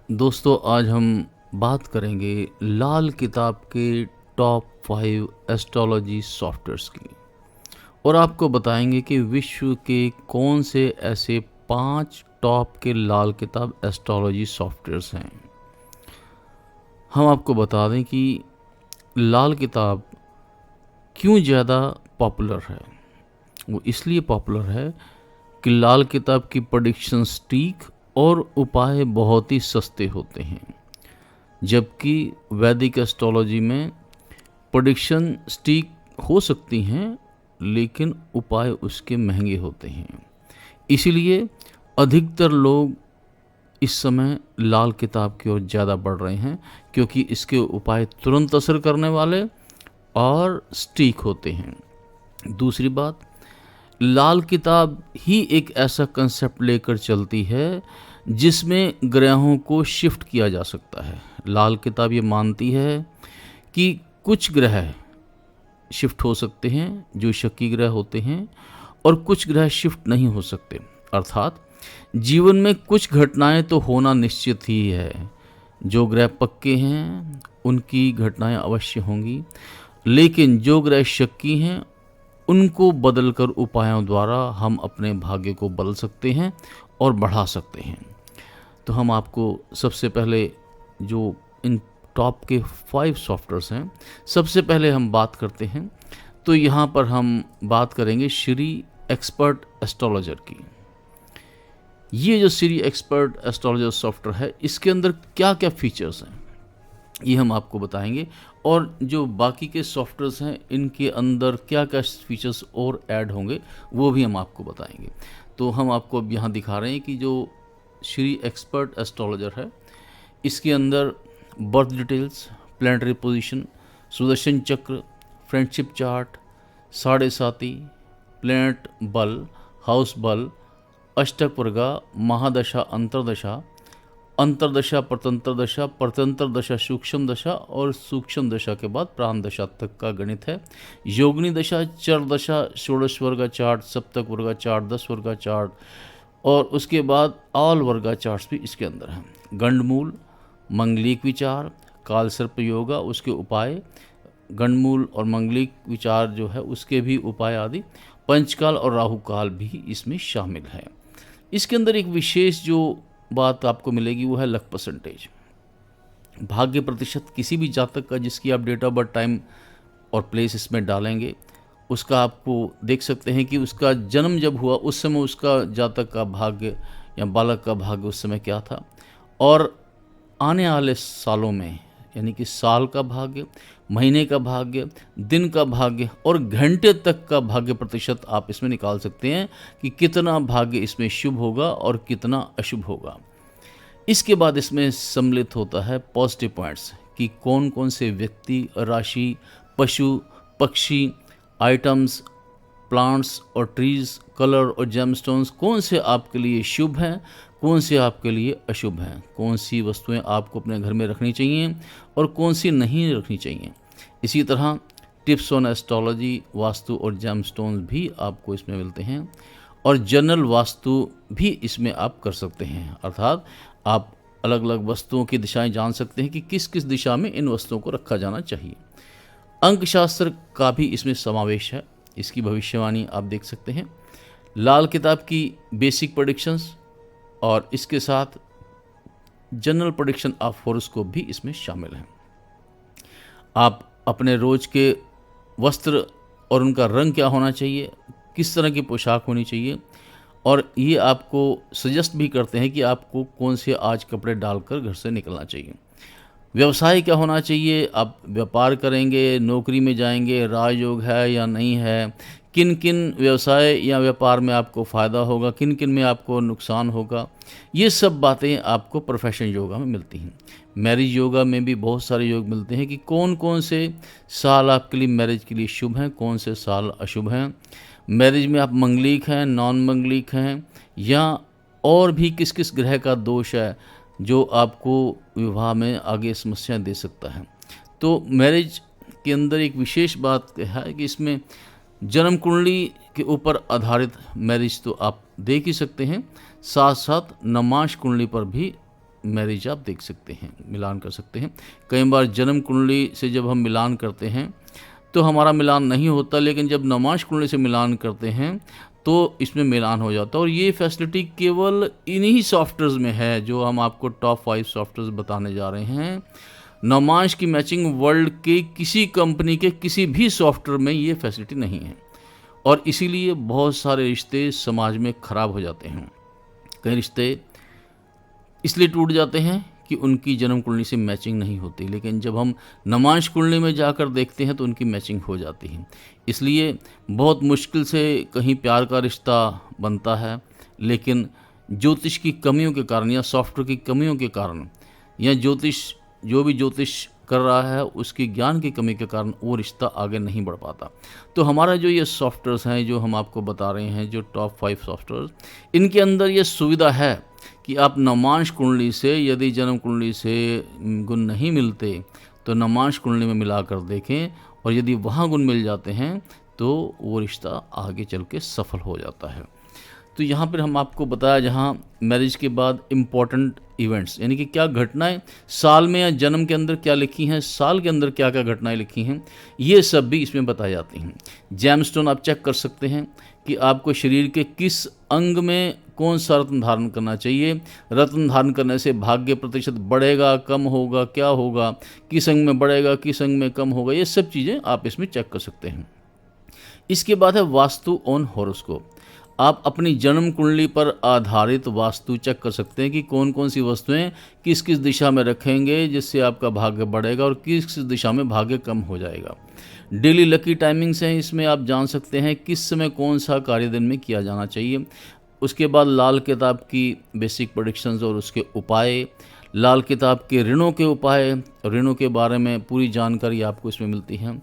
दोस्तों, आज हम बात करेंगे लाल किताब के टॉप 5 एस्ट्रोलॉजी सॉफ्टवेयर्स की और आपको बताएंगे कि विश्व के कौन से ऐसे 5 टॉप के लाल किताब एस्ट्रोलॉजी सॉफ्टवेयर्स हैं। हम आपको बता दें कि लाल किताब क्यों ज़्यादा पॉपुलर है। वो इसलिए पॉपुलर है कि लाल किताब की प्रेडिक्शन सटीक और उपाय बहुत ही सस्ते होते हैं, जबकि वैदिक एस्ट्रोलॉजी में प्रेडिक्शन सटीक हो सकती हैं लेकिन उपाय उसके महंगे होते हैं। इसीलिए अधिकतर लोग इस समय लाल किताब की ओर ज़्यादा बढ़ रहे हैं, क्योंकि इसके उपाय तुरंत असर करने वाले और सटीक होते हैं। दूसरी बात, लाल किताब ही एक ऐसा कंसेप्ट लेकर चलती है जिसमें ग्रहों को शिफ्ट किया जा सकता है। लाल किताब ये मानती है कि कुछ ग्रह शिफ्ट हो सकते हैं जो शक्की ग्रह होते हैं, और कुछ ग्रह शिफ्ट नहीं हो सकते। अर्थात जीवन में कुछ घटनाएं तो होना निश्चित ही है। जो ग्रह पक्के हैं उनकी घटनाएं अवश्य होंगी, लेकिन जो ग्रह शक्की हैं उनको बदलकर उपायों द्वारा हम अपने भाग्य को बदल सकते हैं और बढ़ा सकते हैं। तो हम आपको सबसे पहले जो इन टॉप के 5 सॉफ्टवेयर्स हैं, सबसे पहले हम बात करते हैं। तो यहाँ पर हम बात करेंगे श्री एक्सपर्ट एस्ट्रोलॉजर की। ये जो श्री एक्सपर्ट एस्ट्रोलॉजर सॉफ्टवेयर है, इसके अंदर क्या क्या फीचर्स हैं ये हम आपको बताएंगे, और जो बाकी के सॉफ्टवेयर्स हैं इनके अंदर क्या क्या फीचर्स और ऐड होंगे वो भी हम आपको बताएंगे। तो हम आपको अब यहाँ दिखा रहे हैं कि जो श्री एक्सपर्ट एस्ट्रोलॉजर है, इसके अंदर birth details, planetary position, Sudarshan चक्र, फ्रेंडशिप चार्ट, साढ़े साती, प्लैनेट बल, हाउस बल, अष्टक वर्गा, महादशा, अंतरदशा, अंतरदशा, परतंत्र दशा, परतंत्र दशा, सूक्ष्म दशा, और सूक्ष्म दशा के बाद प्राण दशा तक का गणित है। योगिनी दशा, चर दशा, षोडश वर्गा चार्ट, सप्तक वर्गा चार्ट, 10 वर्गा चार्ट, और उसके बाद ऑल वर्गा चार्ट्स भी इसके अंदर हैं। गंडमूल, मंगलिक विचार, काल सर्प योगा, उसके उपाय, गंडमूल और मंगलिक विचार जो है उसके भी उपाय आदि, पंचकाल और राहु काल भी इसमें शामिल है। इसके अंदर एक विशेष जो बात आपको मिलेगी वो है लक परसेंटेज, भाग्य प्रतिशत। किसी भी जातक का जिसकी आप डेट ऑफ बर्थ, टाइम और प्लेस इसमें डालेंगे, उसका आपको देख सकते हैं कि उसका जन्म जब हुआ उस समय उसका जातक का भाग्य या बालक का भाग्य उस समय क्या था, और आने वाले सालों में यानी कि साल का भाग्य, महीने का भाग्य, दिन का भाग्य और घंटे तक का भाग्य प्रतिशत आप इसमें निकाल सकते हैं कि कितना भाग्य इसमें शुभ होगा और कितना अशुभ होगा। इसके बाद इसमें सम्मिलित होता है पॉजिटिव पॉइंट्स कि कौन कौन से व्यक्ति, राशि, पशु, पक्षी, आइटम्स, प्लांट्स और ट्रीज, कलर और जेमस्टोन्स कौन से आपके लिए शुभ हैं, कौन से आपके लिए अशुभ हैं, कौन सी वस्तुएं आपको अपने घर में रखनी चाहिए और कौन सी नहीं रखनी चाहिए। इसी तरह टिप्स ऑन एस्ट्रोलॉजी, वास्तु और जेमस्टोन्स भी आपको इसमें मिलते हैं, और जनरल वास्तु भी इसमें आप कर सकते हैं। अर्थात आप अलग अलग वस्तुओं की दिशाएं जान सकते हैं कि किस किस दिशा में इन वस्तुओं को रखा जाना चाहिए। अंकशास्त्र का भी इसमें समावेश है, इसकी भविष्यवाणी आप देख सकते हैं। लाल किताब की बेसिक प्रेडिक्शंस और इसके साथ जनरल प्रेडिक्शन ऑफ हॉरोस्कोप भी इसमें शामिल हैं। आप अपने रोज के वस्त्र और उनका रंग क्या होना चाहिए, किस तरह की पोशाक होनी चाहिए, और ये आपको सजेस्ट भी करते हैं कि आपको कौन से आज कपड़े डालकर घर से निकलना चाहिए। व्यवसाय क्या होना चाहिए, आप व्यापार करेंगे, नौकरी में जाएंगे, राजयोग है या नहीं है, किन किन व्यवसाय या व्यापार में आपको फ़ायदा होगा, किन किन में आपको नुकसान होगा, ये सब बातें आपको प्रोफेशन योगा में मिलती हैं। मैरिज योगा में भी बहुत सारे योग मिलते हैं कि कौन कौन से साल आपके लिए मैरिज के लिए शुभ हैं, कौन से साल अशुभ हैं, मैरिज में आप मंगलिक हैं, नॉन मंगलिक हैं, या और भी किस किस ग्रह का दोष है जो आपको विवाह में आगे समस्या दे सकता है। तो मैरिज के अंदर एक विशेष बात है कि इसमें जन्म कुंडली के ऊपर आधारित मैरिज तो आप देख ही सकते हैं, साथ साथ नमाज कुंडली पर भी मैरिज आप देख सकते हैं, मिलान कर सकते हैं। कई बार जन्म कुंडली से जब हम मिलान करते हैं तो हमारा मिलान नहीं होता, लेकिन जब नमांश कुंडली से मिलान करते हैं तो इसमें मिलान हो जाता है। और ये फैसिलिटी केवल इन्हीं सॉफ्टवेयर्स में है जो हम आपको टॉप 5 सॉफ्टवेयर्स बताने जा रहे हैं। नमांश की मैचिंग वर्ल्ड के किसी कंपनी के किसी भी सॉफ्टवेयर में ये फैसिलिटी नहीं है, और इसीलिए बहुत सारे रिश्ते समाज में ख़राब हो जाते हैं। कई रिश्ते इसलिए टूट जाते हैं कि उनकी जन्म कुंडली से मैचिंग नहीं होती, लेकिन जब हम नमांश कुंडली में जाकर देखते हैं तो उनकी मैचिंग हो जाती है। इसलिए बहुत मुश्किल से कहीं प्यार का रिश्ता बनता है, लेकिन ज्योतिष की कमियों के कारण या सॉफ्टवेयर की कमियों के कारण या जो भी ज्योतिष कर रहा है उसकी ज्ञान की कमी के कारण वो रिश्ता आगे नहीं बढ़ पाता। तो हमारा जो ये सॉफ्टवेयर्स हैं जो हम आपको बता रहे हैं, जो टॉप 5 सॉफ्टवेयर, इनके अंदर ये सुविधा है कि आप नमांश कुंडली से यदि जन्म कुंडली से गुण नहीं मिलते तो नमांश कुंडली में मिलाकर देखें, और यदि वहाँ गुण मिल जाते हैं तो वो रिश्ता आगे चल के सफल हो जाता है। तो यहाँ पर हम आपको बताया जहाँ मैरिज के बाद इम्पॉर्टेंट इवेंट्स, यानी कि क्या घटनाएं साल में या जन्म के अंदर क्या लिखी हैं, साल के अंदर क्या क्या घटनाएं लिखी हैं, ये सब भी इसमें बताई जाती हैं। जेमस्टोन आप चेक कर सकते हैं कि आपको शरीर के किस अंग में कौन सा रत्न धारण करना चाहिए, रत्न धारण करने से भाग्य प्रतिशत बढ़ेगा कम होगा, क्या होगा, किस अंग में बढ़ेगा किस अंग में कम होगा, ये सब चीज़ें आप इसमें चेक कर सकते हैं। इसके बाद है वास्तु ऑन हॉरोस्कोप। आप अपनी जन्म कुंडली पर आधारित वास्तु चेक कर सकते हैं कि कौन कौन सी वस्तुएं किस किस दिशा में रखेंगे जिससे आपका भाग्य बढ़ेगा और किस किस दिशा में भाग्य कम हो जाएगा। डेली लकी टाइमिंग्स हैं, इसमें आप जान सकते हैं किस समय कौन सा कार्य दिन में किया जाना चाहिए। उसके बाद लाल किताब की बेसिक प्रेडिक्शंस और उसके उपाय, लाल किताब के ऋणों के उपाय, ऋणों के बारे में पूरी जानकारी आपको इसमें मिलती है।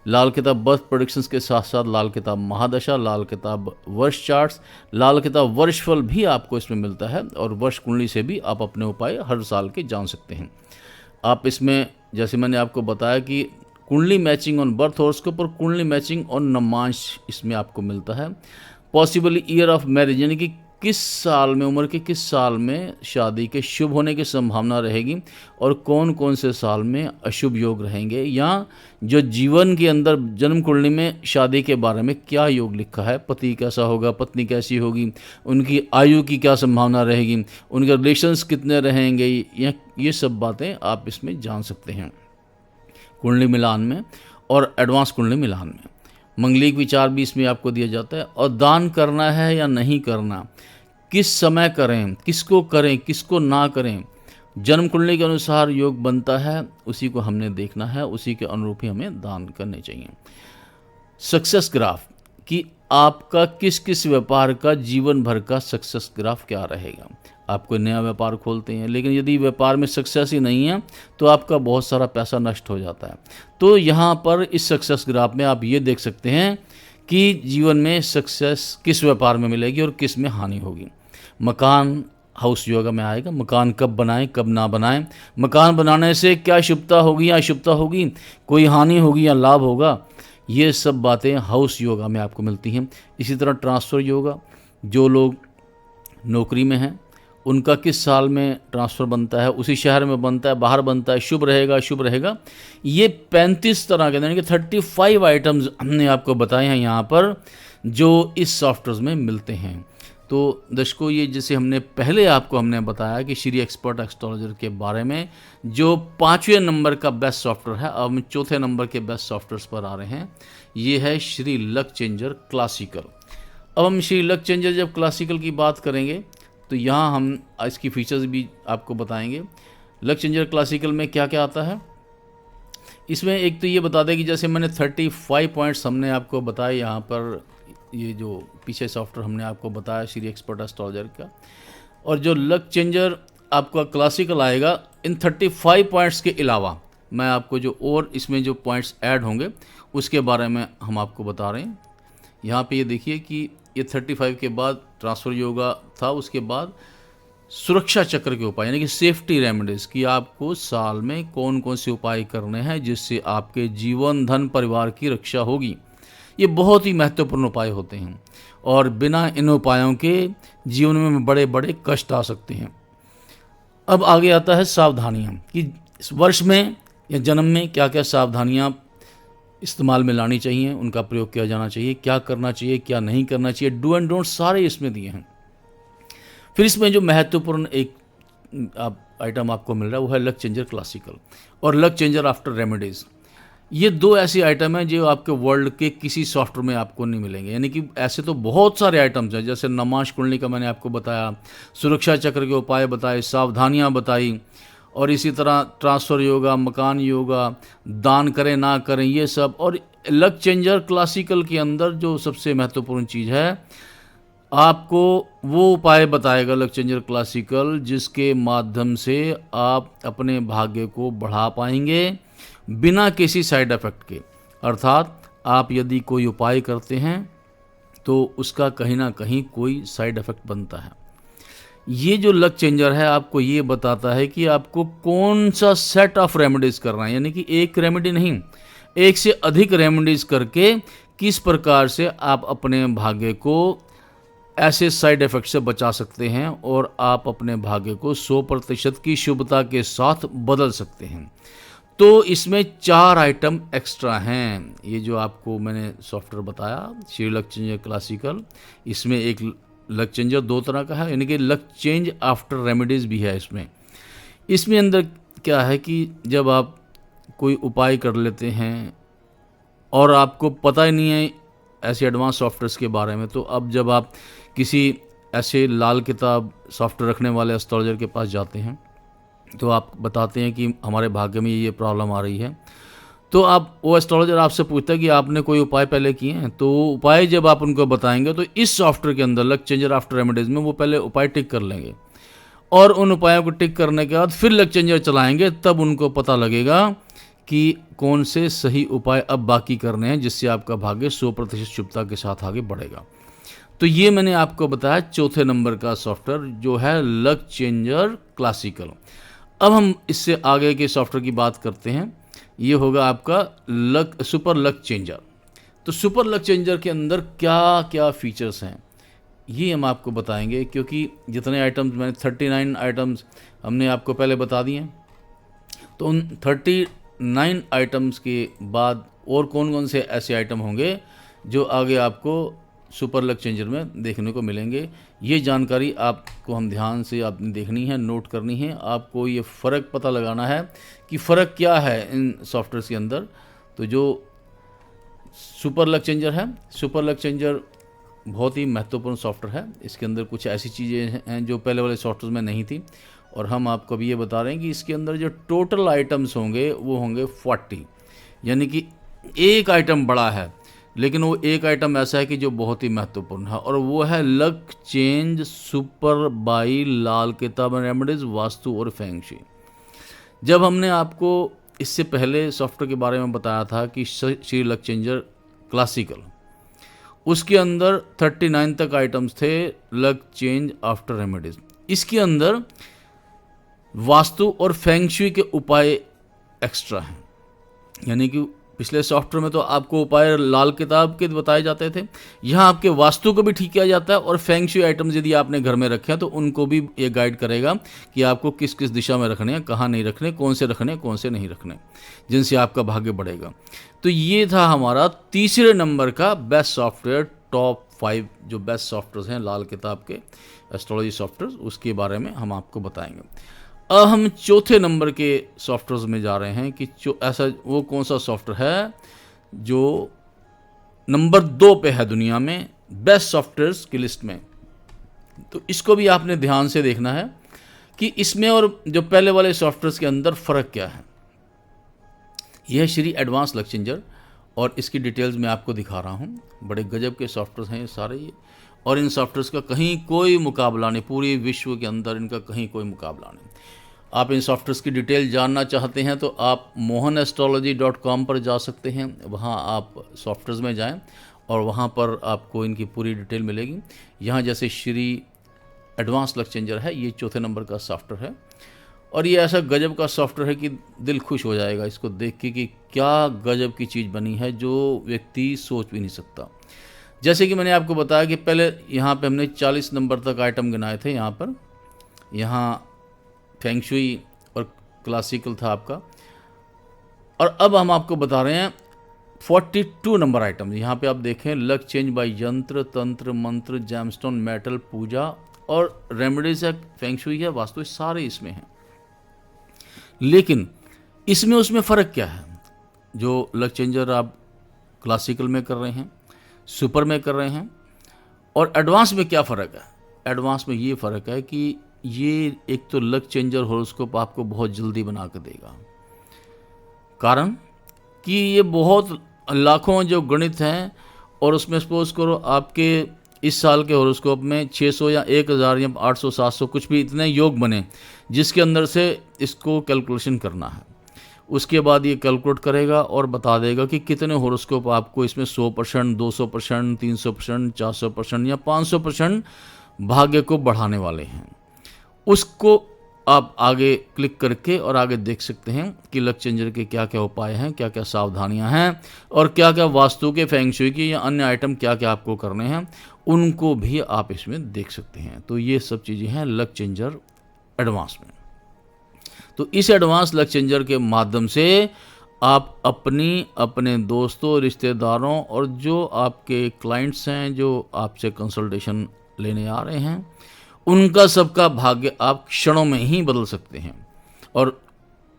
लाल किताब बर्थ प्रेडिक्शंस के साथ साथ लाल किताब महादशा, लाल किताब वर्ष चार्ट्स, लाल किताब वर्षफल भी आपको इसमें मिलता है, और वर्ष कुंडली से भी आप अपने उपाय हर साल के जान सकते हैं। आप इसमें जैसे मैंने आपको बताया कि कुंडली मैचिंग ऑन बर्थ हॉरोस्कोप और कुंडली मैचिंग ऑन नमांश इसमें आपको मिलता है। पॉसिबली ईयर ऑफ मैरिज, यानी कि किस साल में, उम्र के किस साल में शादी के शुभ होने की संभावना रहेगी और कौन कौन से साल में अशुभ योग रहेंगे, या जो जीवन के अंदर जन्म कुंडली में शादी के बारे में क्या योग लिखा है, पति कैसा होगा, पत्नी कैसी होगी, उनकी आयु की क्या संभावना रहेगी, उनके रिलेशंस कितने रहेंगे, ये सब बातें आप इसमें जान सकते हैं कुंडली मिलान में और एडवांस कुंडली मिलान में। मंगलिक विचार भी इसमें आपको दिया जाता है, और दान करना है या नहीं करना, किस समय करें, किसको करें, किसको ना करें, जन्म कुंडली के अनुसार योग बनता है, उसी को हमने देखना है, उसी के अनुरूप ही हमें दान करने चाहिए। सक्सेस ग्राफ कि आपका किस किस व्यापार का जीवन भर का सक्सेस ग्राफ क्या रहेगा। आप कोई नया व्यापार खोलते हैं, लेकिन यदि व्यापार में सक्सेस ही नहीं है तो आपका बहुत सारा पैसा नष्ट हो जाता है। तो यहाँ पर इस सक्सेस ग्राफ में आप ये देख सकते हैं कि जीवन में सक्सेस किस व्यापार में मिलेगी और किस में हानि होगी। मकान हाउस योगा में आएगा, मकान कब बनाएं कब ना बनाएं, मकान बनाने से क्या शुभता होगी या अशुभता होगी, कोई हानि होगी या लाभ होगा, ये सब बातें हाउस योगा में आपको मिलती हैं। इसी तरह ट्रांसफ़र योगा, जो लोग नौकरी में हैं उनका किस साल में ट्रांसफ़र बनता है, उसी शहर में बनता है, बाहर बनता है, शुभ रहेगा अशुभ रहेगा, ये 35 तरह के यानी कि 35 आइटम्स हमने आपको बताए हैं यहाँ पर जो इस सॉफ्टवेयर में मिलते हैं। तो दर्शकों, ये जैसे हमने पहले आपको बताया कि श्री एक्सपर्ट एस्ट्रोलॉजर के बारे में जो 5वें नंबर का बेस्ट सॉफ्टवेयर है, अब हम 4थे नंबर के बेस्ट सॉफ्टवेयर पर आ रहे हैं। ये है श्री लक चेंजर क्लासिकल। अब हम श्री लक चेंजर जब क्लासिकल की बात करेंगे तो यहाँ हम इसकी फीचर्स भी आपको बताएंगे। लक चेंजर क्लासिकल में क्या क्या आता है, इसमें एक तो ये बता दें कि जैसे मैंने 35 पॉइंट्स हमने आपको बताए यहाँ पर, ये जो पीछे सॉफ्टवेयर हमने आपको बताया श्री एक्सपर्ट एस्ट्रोलॉजर का, और जो लक चेंजर आपका क्लासिकल आएगा, इन 35 पॉइंट्स के अलावा मैं आपको जो और इसमें जो पॉइंट्स ऐड होंगे उसके बारे में हम आपको बता रहे हैं। यहाँ पे ये देखिए कि ये 35 के बाद ट्रांसफ़र योगा था, उसके बाद सुरक्षा चक्र के उपाय यानी कि सेफ्टी रेमेडीज़ कि आपको साल में कौन कौन से उपाय करने हैं जिससे आपके जीवन धन परिवार की रक्षा होगी। ये बहुत ही महत्वपूर्ण उपाय होते हैं और बिना इन उपायों के जीवन में बड़े बड़े कष्ट आ सकते हैं। अब आगे आता है सावधानियाँ कि इस वर्ष में या जन्म में क्या क्या सावधानियाँ इस्तेमाल में लानी चाहिए, उनका प्रयोग किया जाना चाहिए, क्या करना चाहिए, क्या नहीं करना चाहिए, डू एंड डोंट सारे इसमें दिए हैं। फिर इसमें जो महत्वपूर्ण एक आइटम आपको मिल रहा है वो है लक चेंजर क्लासिकल और लक चेंजर आफ्टर रेमेडीज़। ये दो ऐसी आइटम हैं जो आपके वर्ल्ड के किसी सॉफ्टवेयर में आपको नहीं मिलेंगे। यानी कि ऐसे तो बहुत सारे आइटम्स हैं, जैसे नमाज कुंडली का मैंने आपको बताया, सुरक्षा चक्र के उपाय बताए, सावधानियां बताई, और इसी तरह ट्रांसफ़र योगा, मकान योगा, दान करें ना करें, ये सब। और लक चेंजर क्लासिकल के अंदर जो सबसे महत्वपूर्ण चीज़ है, आपको वो उपाय बताएगा लक चेंजर क्लासिकल जिसके माध्यम से आप अपने भाग्य को बढ़ा पाएंगे बिना किसी साइड इफ़ेक्ट के। अर्थात आप यदि कोई उपाय करते हैं तो उसका कहीं ना कहीं कोई साइड इफ़ेक्ट बनता है। ये जो लक चेंजर है आपको ये बताता है कि आपको कौन सा सेट ऑफ रेमेडीज़ करना है, यानी कि एक रेमेडी नहीं, एक से अधिक रेमेडीज़ करके किस प्रकार से आप अपने भाग्य को ऐसे साइड इफ़ेक्ट से बचा सकते हैं और आप अपने भाग्य को 100% की शुभता के साथ बदल सकते हैं। तो इसमें 4 आइटम एक्स्ट्रा हैं। ये जो आपको मैंने सॉफ्टवेयर बताया श्री लक चेंजर क्लासिकल, इसमें एक लक चेंजर 2 तरह का है, यानी कि लक चेंज आफ्टर रेमेडीज़ भी है इसमें। इसमें अंदर क्या है कि जब आप कोई उपाय कर लेते हैं और आपको पता ही नहीं है ऐसे एडवांस सॉफ्टवेयर्स के बारे में, तो अब जब आप किसी ऐसे लाल किताब सॉफ्टवेयर रखने वाले एस्ट्रोलॉजर के पास जाते हैं तो आप बताते हैं कि हमारे भाग्य में ये प्रॉब्लम आ रही है, तो आप वो एस्ट्रोलॉजर आपसे पूछता है कि आपने कोई उपाय पहले किए हैं। तो उपाय जब आप उनको बताएंगे तो इस सॉफ्टवेयर के अंदर लक चेंजर आफ्टर रेमेडीज़ में वो पहले उपाय टिक कर लेंगे और उन उपायों को टिक करने के बाद फिर लक चेंजर चलाएंगे, तब उनको पता लगेगा कि कौन से सही उपाय अब बाकी करने हैं जिससे आपका भाग्य 100% शुभता के साथ आगे बढ़ेगा। तो ये मैंने आपको बताया चौथे नंबर का सॉफ्टवेयर जो है लक चेंजर क्लासिकल। अब हम इससे आगे के सॉफ्टवेयर की बात करते हैं। ये होगा आपका सुपर लक चेंजर। तो सुपर लक चेंजर के अंदर क्या क्या फीचर्स हैं ये हम आपको बताएंगे, क्योंकि जितने आइटम्स मैंने 39 आइटम्स हमने आपको पहले बता दिए हैं, तो उन 39 आइटम्स के बाद और कौन कौन से ऐसे आइटम होंगे जो आगे आपको सुपर लक चेंजर में देखने को मिलेंगे। ये जानकारी आपको हम ध्यान से आपने देखनी है, नोट करनी है। आपको ये फ़र्क पता लगाना है कि फ़र्क क्या है इन सॉफ्टवेयर्स के अंदर। तो जो सुपर लक चेंजर है, सुपर लक चेंजर बहुत ही महत्वपूर्ण सॉफ्टवेयर है। इसके अंदर कुछ ऐसी चीज़ें हैं जो पहले वाले सॉफ्टवेयर में नहीं थी, और हम आपको भी ये बता रहे हैं कि इसके अंदर जो टोटल आइटम्स होंगे वो होंगे 40। यानी कि एक आइटम बड़ा है लेकिन वो एक आइटम ऐसा है कि जो बहुत ही महत्वपूर्ण है, और वो है लक चेंज सुपर बाई लाल किताब रेमेडीज वास्तु और फेंग शुई। जब हमने आपको इससे पहले सॉफ्टवेयर के बारे में बताया था कि श्री लक चेंजर क्लासिकल, उसके अंदर 39 तक आइटम्स थे लक चेंज आफ्टर रेमेडीज। इसके अंदर वास्तु और फेंग शुई के उपाय एक्स्ट्रा हैं। यानी कि पिछले सॉफ्टवेयर में तो आपको उपाय लाल किताब के बताए जाते थे, यहाँ आपके वास्तु को भी ठीक किया जाता है, और फेंग शुई आइटम्स यदि आपने घर में रखे हैं तो उनको भी ये गाइड करेगा कि आपको किस किस दिशा में रखने हैं, कहाँ नहीं रखने, कौन से रखने, कौन से नहीं रखने, जिनसे आपका भाग्य बढ़ेगा। तो ये था हमारा तीसरे नंबर का बेस्ट सॉफ्टवेयर, टॉप 5 जो बेस्ट सॉफ्टवेयर हैं लाल किताब के एस्ट्रोलॉजी सॉफ्टवेयर, उसके बारे में हम आपको बताएंगे। अब हम चौथे नंबर के सॉफ्टवेयर में जा रहे हैं कि ऐसा वो कौन सा सॉफ्टवेयर है जो नंबर 2 पे है दुनिया में बेस्ट सॉफ्टवेयर्स की लिस्ट में। तो इसको भी आपने ध्यान से देखना है कि इसमें और जो पहले वाले सॉफ्टवेयर्स के अंदर फ़र्क क्या है। यह श्री एडवांस लक चेंजर, और इसकी डिटेल्स मैं आपको दिखा रहा हूँ। बड़े गजब के सॉफ्टवेयर हैं ये सारे ये, और इन सॉफ्टवेयर्स का कहीं कोई मुकाबला नहीं, पूरी विश्व के अंदर इनका कहीं कोई मुकाबला नहीं। आप इन सॉफ्टवेयर्स की डिटेल जानना चाहते हैं तो आप mohanastrology.com पर जा सकते हैं। वहाँ आप सॉफ्टवेयर्स में जाएं और वहाँ पर आपको इनकी पूरी डिटेल मिलेगी। यहाँ जैसे श्री एडवांस लक चेंजर है, ये चौथे नंबर का सॉफ्टवेयर है, और ये ऐसा गजब का सॉफ्टवेयर है कि दिल खुश हो जाएगा इसको देख के कि क्या गजब की चीज़ बनी है जो व्यक्ति सोच भी नहीं सकता। जैसे कि मैंने आपको बताया कि पहले यहाँ पे हमने 40 नंबर तक आइटम गिनाए थे। यहाँ फेंग शुई और क्लासिकल था आपका। और अब हम आपको बता रहे हैं 42 नंबर आइटम। यहाँ पे आप देखें, लक चेंज बाय यंत्र, तंत्र, मंत्र, जैमस्टोन, मेटल, पूजा और रेमेडीज है, फेंग शुई है, वास्तु, सारे इसमें हैं। लेकिन इसमें उसमें फ़र्क क्या है? जो लक चेंजर आप क्लासिकल में कर रहे हैं, सुपर में कर रहे हैं, और एडवांस में क्या फ़र्क है? एडवांस में ये फ़र्क है कि ये एक तो लक चेंजर हॉरोस्कोप आपको बहुत जल्दी बना कर देगा। कारण कि ये बहुत लाखों जो गणित हैं, और उसमें सपोज करो आपके इस साल के हॉरोस्कोप में 600 या 1000 या 800 700 कुछ भी इतने योग बने, जिसके अंदर से इसको कैलकुलेशन करना है। उसके बाद ये कैलकुलेट करेगा और बता देगा कि कितने हॉरोस्कोप आपको इसमें 100%, 200%, 300%, 400% या 500% भाग्य को बढ़ाने वाले हैं। उसको आप आगे क्लिक करके और आगे देख सकते हैं कि लक चेंजर के क्या क्या उपाय हैं, क्या क्या सावधानियां हैं, और क्या क्या वास्तु के, फेंग शुई की या अन्य आइटम क्या क्या आपको करने हैं, उनको भी आप इसमें देख सकते हैं। तो ये सब चीज़ें हैं लक चेंजर एडवांस में। तो इस एडवांस लक चेंजर के माध्यम से आप अपने दोस्तों, रिश्तेदारों और जो आपके क्लाइंट्स हैं, जो आपसे कंसल्टेशन लेने आ रहे हैं, उनका सबका भाग्य आप क्षणों में ही बदल सकते हैं। और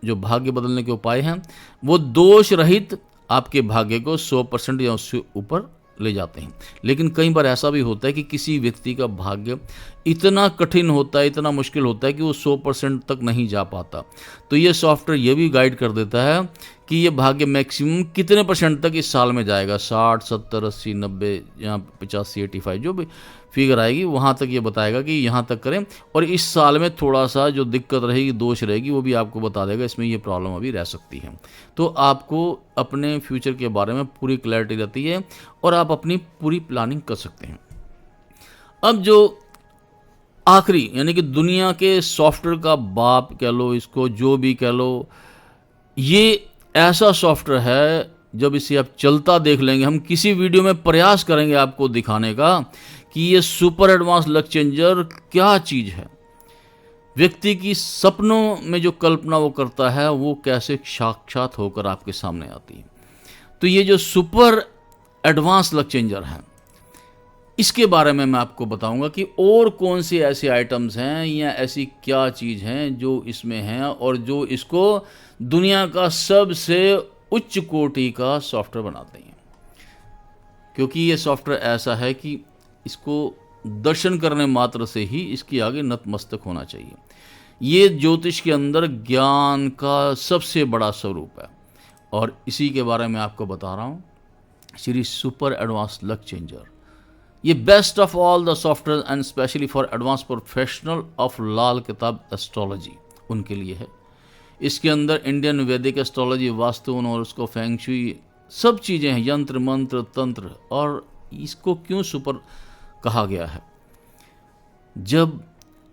जो भाग्य बदलने के उपाय हैं वो दोष रहित आपके भाग्य को 100% या उससे ऊपर ले जाते हैं। लेकिन कई बार ऐसा भी होता है कि किसी व्यक्ति का भाग्य इतना कठिन होता है, इतना मुश्किल होता है कि वो 100% तक नहीं जा पाता। तो ये सॉफ्टवेयर ये भी गाइड कर देता है कि ये भाग्य मैक्सिमम कितने % तक इस साल में जाएगा, 60, 70, 80, 90 या 85, 85 जो भी फिगर आएगी वहाँ तक ये बताएगा कि यहाँ तक करें। और इस साल में थोड़ा सा जो दिक्कत रहेगी, दोष रहेगी, वो भी आपको बता देगा, इसमें ये प्रॉब्लम अभी रह सकती है। तो आपको अपने फ्यूचर के बारे में पूरी क्लैरिटी रहती है और आप अपनी पूरी प्लानिंग कर सकते हैं। अब जो आखिरी यानी कि दुनिया के सॉफ्टवेयर का बाप कह लो इसको, जो भी कह लो, ये ऐसा सॉफ्टवेयर है जब इसे आप चलता देख लेंगे, हम किसी वीडियो में प्रयास करेंगे आपको दिखाने का कि ये सुपर एडवांस लक चेंजर क्या चीज़ है। व्यक्ति की सपनों में जो कल्पना वो करता है वो कैसे साक्षात होकर आपके सामने आती है। तो ये जो सुपर एडवांस लक चेंजर है, इसके बारे में मैं आपको बताऊंगा कि और कौन से ऐसे आइटम्स हैं या ऐसी क्या चीज़ हैं जो इसमें हैं और जो इसको दुनिया का सबसे उच्च कोटि का सॉफ्टवेयर बनाते हैं। क्योंकि ये सॉफ्टवेयर ऐसा है कि इसको दर्शन करने मात्र से ही इसकी आगे नतमस्तक होना चाहिए। ये ज्योतिष के अंदर ज्ञान का सबसे बड़ा स्वरूप है और इसी के बारे में आपको बता रहा हूँ। Shri super advance luck changer, ये best of all the software and specially for advance professional of Lal Kitab astrology, उनके लिए है। इसके अंदर इंडियन वैदिक एस्ट्रोलॉजी, वास्तु और उसको फेंग शुई सब चीज़ें हैं, यंत्र, मंत्र, तंत्र। और इसको क्यों सुपर कहा गया है? जब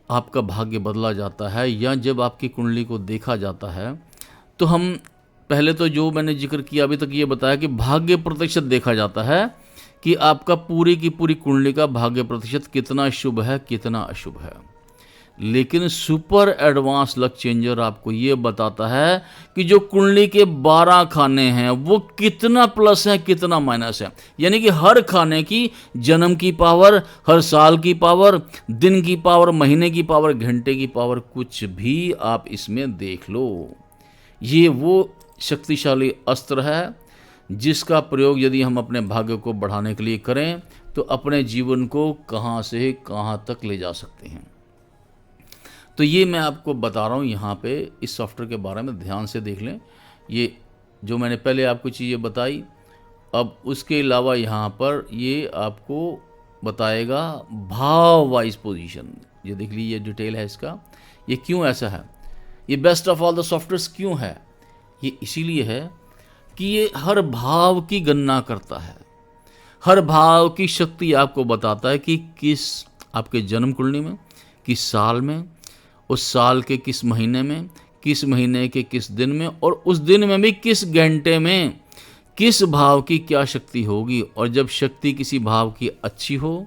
आपका भाग्य बदला जाता है या जब आपकी कुंडली को देखा जाता है तो हम पहले तो जो मैंने जिक्र किया अभी तक ये बताया कि भाग्य प्रतिशत देखा जाता है कि आपका पूरी की पूरी कुंडली का भाग्य प्रतिशत कितना शुभ है, कितना अशुभ है। लेकिन सुपर एडवांस लक चेंजर आपको ये बताता है कि जो कुंडली के 12 खाने हैं वो कितना प्लस है, कितना माइनस है। यानी कि हर खाने की जन्म की पावर, हर साल की पावर, दिन की पावर, महीने की पावर, घंटे की पावर, कुछ भी आप इसमें देख लो। ये वो शक्तिशाली अस्त्र है जिसका प्रयोग यदि हम अपने भाग्य को बढ़ाने के लिए करें तो अपने जीवन को कहाँ से कहाँ तक ले जा सकते हैं। तो ये मैं आपको बता रहा हूँ यहाँ पे, इस सॉफ्टवेयर के बारे में ध्यान से देख लें। ये जो मैंने पहले आपको चीज़ें बताई, अब उसके अलावा यहाँ पर ये आपको बताएगा भाव वाइज पोजीशन। ये देख लीजिए, ये डिटेल है इसका। ये क्यों ऐसा है, ये best of all the softwares क्यों है? ये इसीलिए है कि ये हर भाव की गणना करता है, हर भाव की शक्ति आपको बताता है कि किस आपके जन्म कुंडली में, किस साल में, उस साल के किस महीने में, किस महीने के किस दिन में, और उस दिन में भी किस घंटे में किस भाव की क्या शक्ति होगी। और जब शक्ति किसी भाव की अच्छी हो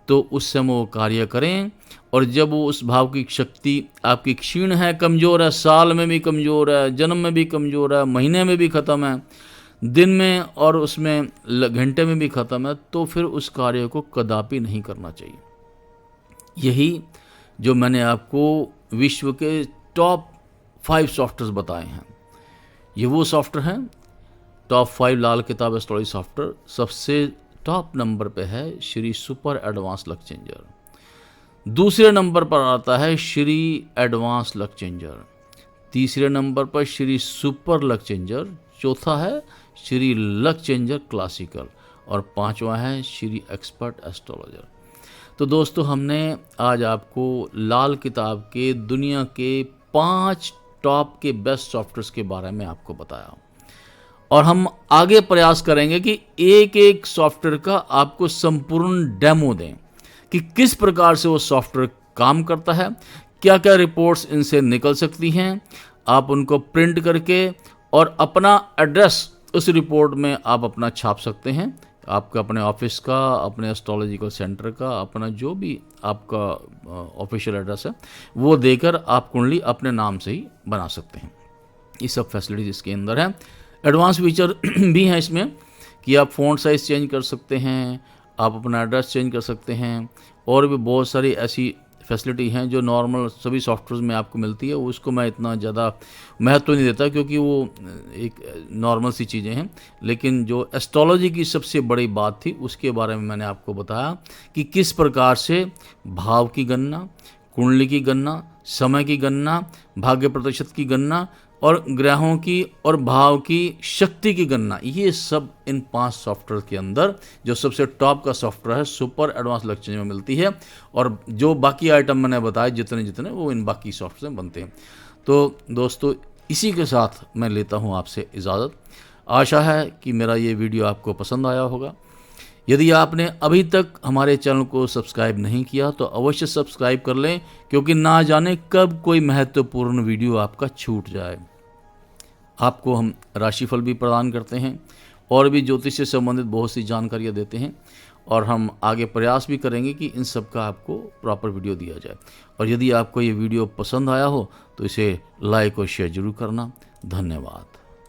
तो उस समय वो कार्य करें, और जब वो उस भाव की शक्ति आपकी क्षीण है, कमज़ोर है, साल में भी कमज़ोर है, जन्म में भी कमज़ोर है, महीने में भी ख़त्म है, दिन में और उसमें घंटे में भी ख़त्म है, तो फिर उस कार्य को कदापि नहीं करना चाहिए। यही जो मैंने आपको विश्व के टॉप 5 सॉफ्टवेयर बताए हैं, ये वो सॉफ्टवेयर हैं। टॉप 5 लाल किताब एस्ट्रोलॉजी सॉफ्टवेयर। सबसे टॉप नंबर पे है Shri super advance luck changer. दूसरे नंबर पर आता है श्री एडवांस लक चेंजर। तीसरे नंबर पर श्री सुपर लक चेंजर। चौथा है श्री लक चेंजर क्लासिकल। और पांचवा है श्री एक्सपर्ट एस्ट्रोलॉजर। तो दोस्तों, हमने आज आपको लाल किताब के दुनिया के 5 टॉप के बेस्ट सॉफ्टवेयर्स के बारे में आपको बताया, और हम आगे प्रयास करेंगे कि एक एक सॉफ्टवेयर का आपको संपूर्ण डेमो दें कि किस प्रकार से वो सॉफ्टवेयर काम करता है, क्या क्या रिपोर्ट्स इनसे निकल सकती हैं। आप उनको प्रिंट करके और अपना एड्रेस उस रिपोर्ट में आप अपना छाप सकते हैं। आपका अपने ऑफिस का, अपने एस्ट्रोलॉजिकल सेंटर का, अपना जो भी आपका ऑफिशियल एड्रेस है वो देकर आप कुंडली अपने नाम से ही बना सकते हैं। ये सब फैसिलिटीज इसके अंदर है। एडवांस फीचर भी हैं इसमें कि आप फ़ॉन्ट साइज़ चेंज कर सकते हैं, आप अपना एड्रेस चेंज कर सकते हैं, और भी बहुत सारी ऐसी फैसिलिटी हैं जो नॉर्मल सभी सॉफ्टवेयर में आपको मिलती है। उसको मैं इतना ज़्यादा महत्व नहीं देता क्योंकि वो एक नॉर्मल सी चीज़ें हैं। लेकिन जो एस्ट्रोलॉजी की सबसे बड़ी बात थी उसके बारे में मैंने आपको बताया कि किस प्रकार से भाव की गणना, कुंडली की गणना, समय की गणना, भाग्य प्रतिशत की गणना और ग्रहों की और भाव की शक्ति की गणना, ये सब इन 5 सॉफ्टवेयर के अंदर जो सबसे टॉप का सॉफ्टवेयर है सुपर एडवांस लक चेंजर में मिलती है। और जो बाकी आइटम मैंने बताए जितने जितने वो इन बाकी सॉफ्टवेयर में बनते हैं। तो दोस्तों, इसी के साथ मैं लेता हूँ आपसे इजाज़त। आशा है कि मेरा ये वीडियो आपको पसंद आया होगा। यदि आपने अभी तक हमारे चैनल को सब्सक्राइब नहीं किया तो अवश्य सब्सक्राइब कर लें, क्योंकि ना जाने कब कोई महत्वपूर्ण वीडियो आपका छूट जाए। आपको हम राशिफल भी प्रदान करते हैं और भी ज्योतिष से संबंधित बहुत सी जानकारियाँ देते हैं, और हम आगे प्रयास भी करेंगे कि इन सब का आपको प्रॉपर वीडियो दिया जाए। और यदि आपको ये वीडियो पसंद आया हो तो इसे लाइक और शेयर जरूर करना। धन्यवाद।